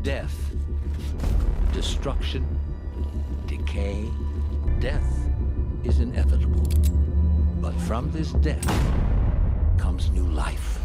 Death, destruction, decay. Death is inevitable. But from this death comes new life.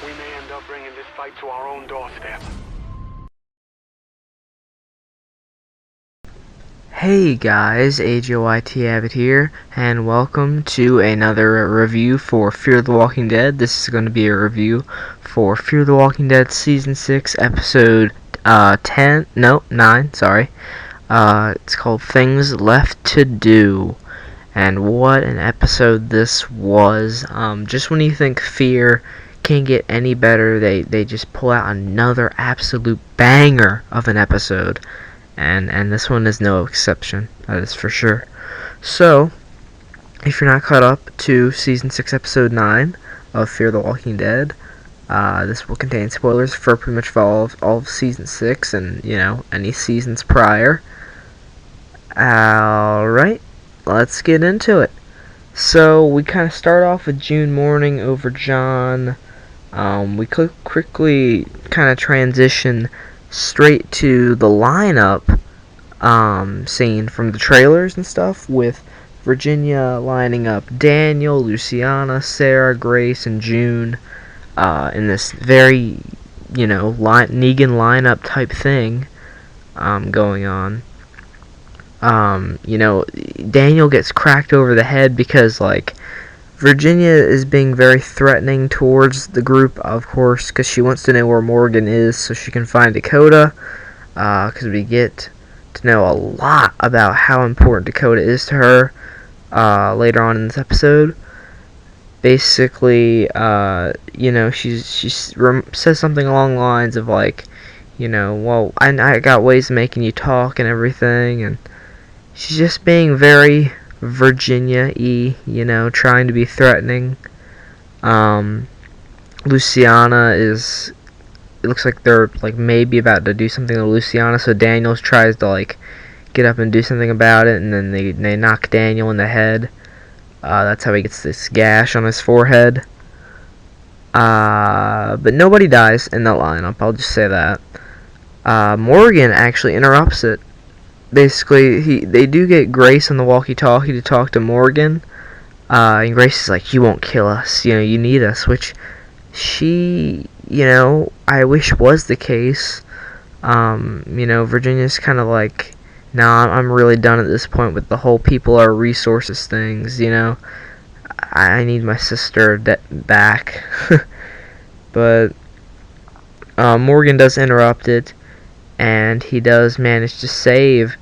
We may end up bringing this fight to our own doorstep. Hey guys, AJYT Abbott here, and welcome to another review for Fear the Walking Dead. This is going to be a review for Fear the Walking Dead Season 6, Episode 9, sorry. It's called Things Left to Do, and what an episode this was. Just when you think Fear can't get any better, they just pull out another absolute banger of an episode. And this one is no exception, that is for sure. So, if you're not caught up to Season 6, Episode 9 of Fear the Walking Dead, this will contain spoilers for pretty much all of Season 6 and, any seasons prior. Alright, let's get into it. So, we kind of start off with June mourning over John. We quickly kind of transition straight to the lineup scene from the trailers and stuff, with Virginia lining up Daniel, Luciana, Sarah, Grace, and June in this very, Negan lineup type thing going on. Daniel gets cracked over the head because, Virginia is being very threatening towards the group, of course, because she wants to know where Morgan is so she can find Dakota, because we get to know a lot about how important Dakota is to her later on in this episode. Basically, she says something along the lines of, well, I got ways of making you talk and everything, and she's just being very Virginia-y, trying to be threatening. Luciana it looks like they're, maybe about to do something to Luciana, so Daniel tries to, get up and do something about it, and then they knock Daniel in the head. That's how he gets this gash on his forehead. But nobody dies in that lineup, I'll just say that. Morgan actually interrupts it. Basically, they do get Grace on the walkie-talkie to talk to Morgan, and Grace is like, "You won't kill us, you need us," which she, I wish was the case. Virginia's kind of like, "Nah, I'm really done at this point with the whole people are resources things, I need my sister back." But Morgan does interrupt it, and he does manage to save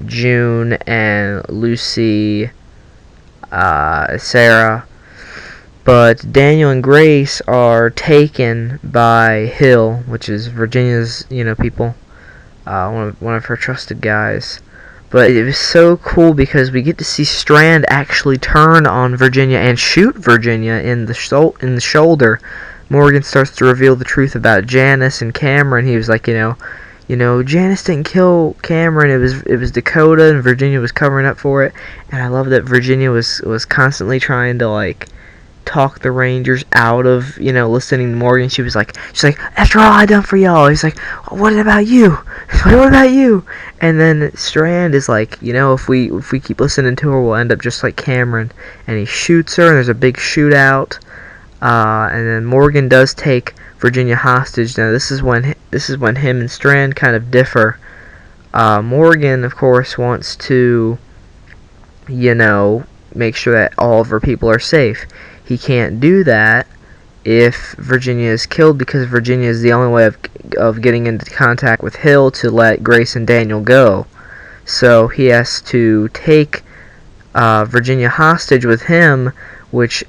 June and Lucy, Sarah. But Daniel and Grace are taken by Hill, which is Virginia's, people, one of her trusted guys. But it was so cool because we get to see Strand actually turn on Virginia and shoot Virginia in the shoulder. Morgan starts to reveal the truth about Janice and Cameron. He was like, Janice didn't kill Cameron. It was Dakota, and Virginia was covering up for it. And I love that Virginia was constantly trying to talk the Rangers out of listening to Morgan. She's like, "After all I done for y'all." He's like, "What about you? What about you?" And then Strand is like, if we keep listening to her, we'll end up just like Cameron. And he shoots her, and there's a big shootout. And then Morgan does take Virginia hostage. Now this is when him and Strand kind of differ. Morgan, of course, wants to, make sure that all of her people are safe. He can't do that if Virginia is killed, because Virginia is the only way of getting into contact with Hill to let Grace and Daniel go. So he has to take Virginia hostage with him, which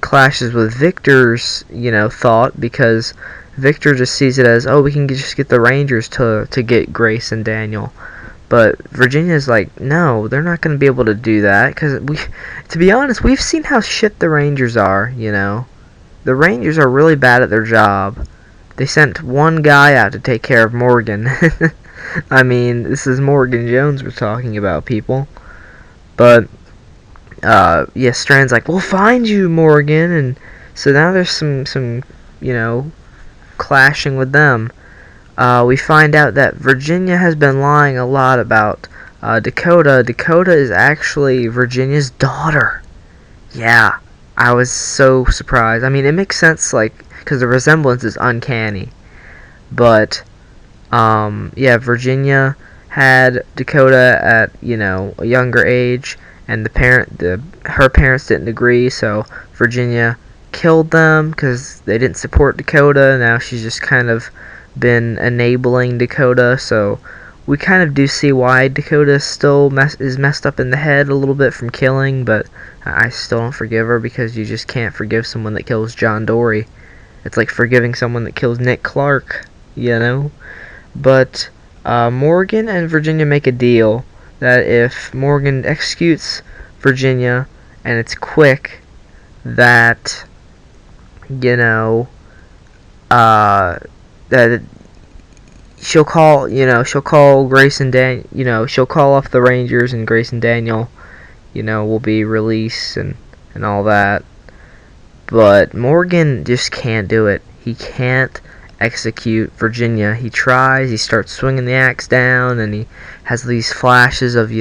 clashes with Victor's, thought, because Victor just sees it as, oh, we can just get the Rangers to get Grace and Daniel. But Virginia's like, no, they're not going to be able to do that, because to be honest, we've seen how shit the Rangers are, The Rangers are really bad at their job. They sent one guy out to take care of Morgan. I mean, this is Morgan Jones we're talking about, people. But, yeah, Strand's like, we'll find you, Morgan. And so now there's some clashing with them. We find out that Virginia has been lying a lot about Dakota. Dakota is actually Virginia's daughter. Yeah, I was so surprised. I mean, it makes sense, because the resemblance is uncanny. But, yeah, Virginia had Dakota at, a younger age, and her parents didn't agree, so Virginia killed them because they didn't support Dakota. Now she's just kind of been enabling Dakota, so we kind of do see why Dakota still is messed up in the head a little bit from killing, but I still don't forgive her because you just can't forgive someone that kills John Dory. It's like forgiving someone that kills Nick Clark, But Morgan and Virginia make a deal that if Morgan executes Virginia and it's quick, that that she'll call Grace and she'll call off the Rangers, and Grace and Daniel, will be released and all that. But Morgan just can't do it. He can't execute Virginia. He tries, he starts swinging the axe down, and he has these flashes of,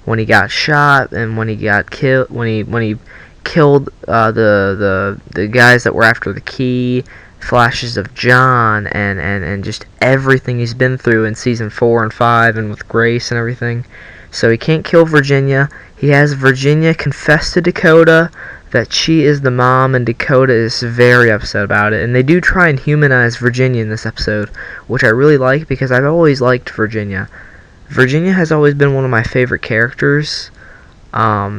when he got shot and when he got killed, when he killed the guys that were after the key, flashes of John and just everything he's been through in season 4 and 5 and with Grace and everything. So he can't kill Virginia. He has Virginia confess to Dakota that she is the mom, and Dakota is very upset about it. And they do try and humanize Virginia in this episode, which I really like because I've always liked Virginia. Virginia has always been one of my favorite characters,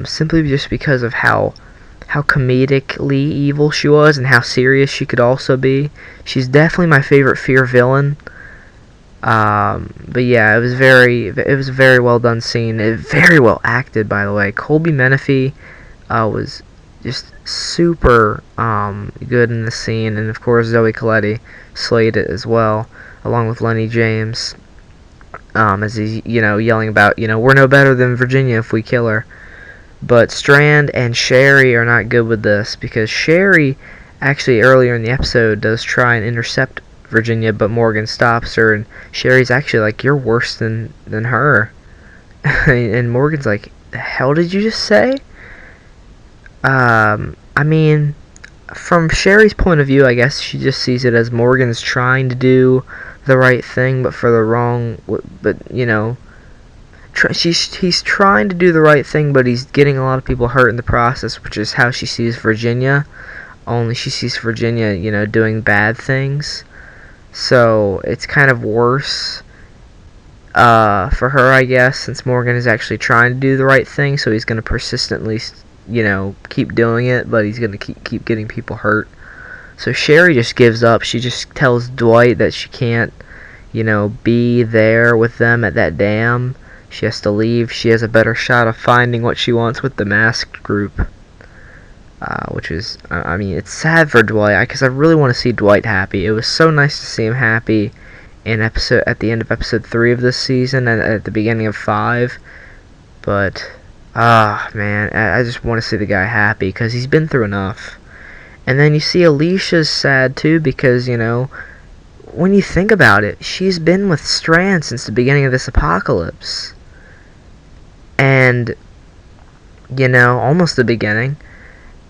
simply just because of how comedically evil she was and how serious she could also be. She's definitely my favorite Fear villain. But yeah, it was a very well done scene. Very well acted, by the way. Colby Menifee was just super good in the scene, and of course Zoe Colletti slayed it as well, along with Lenny James, as he's yelling about we're no better than Virginia if we kill her. But Strand and Sherry are not good with this, because Sherry actually earlier in the episode does try and intercept Virginia, but Morgan stops her, and Sherry's actually like, you're worse than her. And Morgan's like, the hell did you just say? I mean, from Sherry's point of view, I guess she just sees it as Morgan's trying to do the right thing, but for the wrong, but he's trying to do the right thing, but he's getting a lot of people hurt in the process, which is how she sees Virginia. Only she sees Virginia, doing bad things. So it's kind of worse for her, I guess, since Morgan is actually trying to do the right thing, so he's going to persistently, keep doing it, but he's going to keep getting people hurt. So Sherry just gives up. She just tells Dwight that she can't, be there with them at that dam. She has to leave. She has a better shot of finding what she wants with the masked group. Which is, I mean, it's sad for Dwight, because I really want to see Dwight happy. It was so nice to see him happy at the end of episode 3 of this season and at the beginning of 5. But, man, I just want to see the guy happy, because he's been through enough. And then you see Alicia's sad, too, because, when you think about it, she's been with Strand since the beginning of this apocalypse. And, almost the beginning.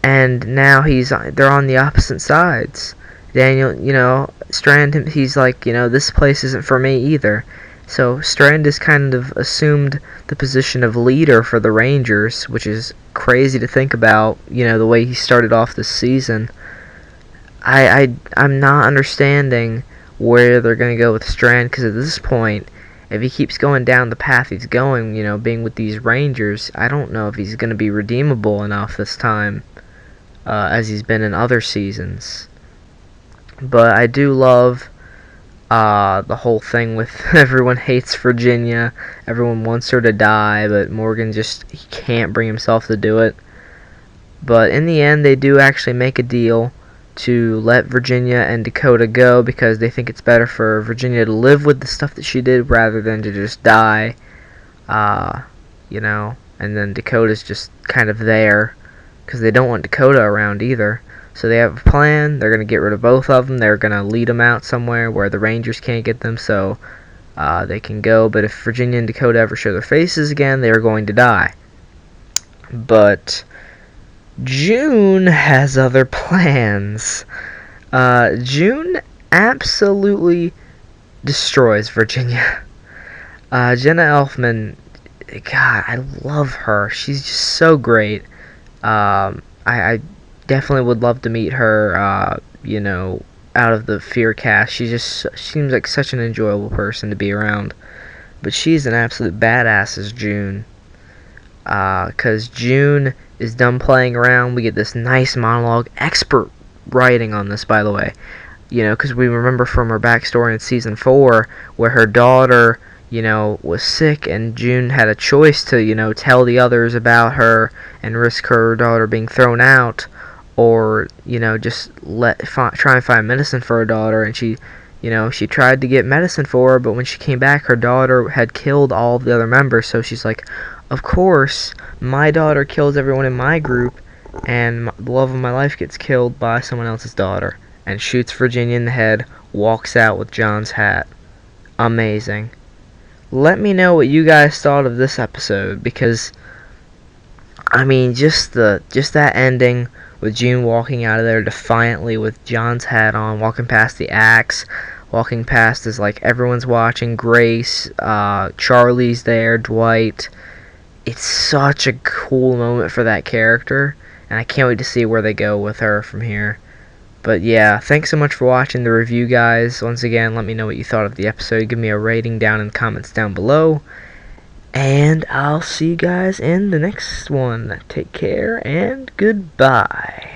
And now they're on the opposite sides. Daniel, Strand, he's like, this place isn't for me either. So Strand has kind of assumed the position of leader for the Rangers, which is crazy to think about, the way he started off this season. I'm not understanding where they're going to go with Strand, because at this point, if he keeps going down the path he's going, being with these Rangers, I don't know if he's going to be redeemable enough this time, as he's been in other seasons. But I do love the whole thing with everyone hates Virginia, everyone wants her to die, but Morgan he can't bring himself to do it. But in the end, they do actually make a deal to let Virginia and Dakota go because they think it's better for Virginia to live with the stuff that she did rather than to just die. You know, and then Dakota's just kind of there because they don't want Dakota around either. So they have a plan. They're going to get rid of both of them. They're going to lead them out somewhere where the Rangers can't get them, so they can go. But if Virginia and Dakota ever show their faces again, they are going to die. But June has other plans. June absolutely destroys Virginia. Jenna Elfman, God, I love her. She's just so great. I definitely would love to meet her, you know, out of the Fear cast. She just seems like such an enjoyable person to be around. But she's an absolute badass as June. Because June is done playing around. We get this nice monologue. Expert writing on this, by the way. You know, because we remember from her backstory in Season 4 where her daughter, you know, was sick and June had a choice to, you know, tell the others about her and risk her daughter being thrown out, or, you know, just try and find medicine for her daughter. And she, you know, she tried to get medicine for her, but when she came back, her daughter had killed all of the other members. So she's like, of course, my daughter kills everyone in my group, and the love of my life gets killed by someone else's daughter. And shoots Virginia in the head, walks out with John's hat. Amazing. Let me know what you guys thought of this episode, because, I mean, just that ending with June walking out of there defiantly with John's hat on, walking past the axe, walking past as like everyone's watching, Grace, Charlie's there, Dwight. It's such a cool moment for that character, and I can't wait to see where they go with her from here. But yeah, thanks so much for watching the review, guys. Once again, let me know what you thought of the episode. Give me a rating down in the comments down below. And I'll see you guys in the next one. Take care and goodbye.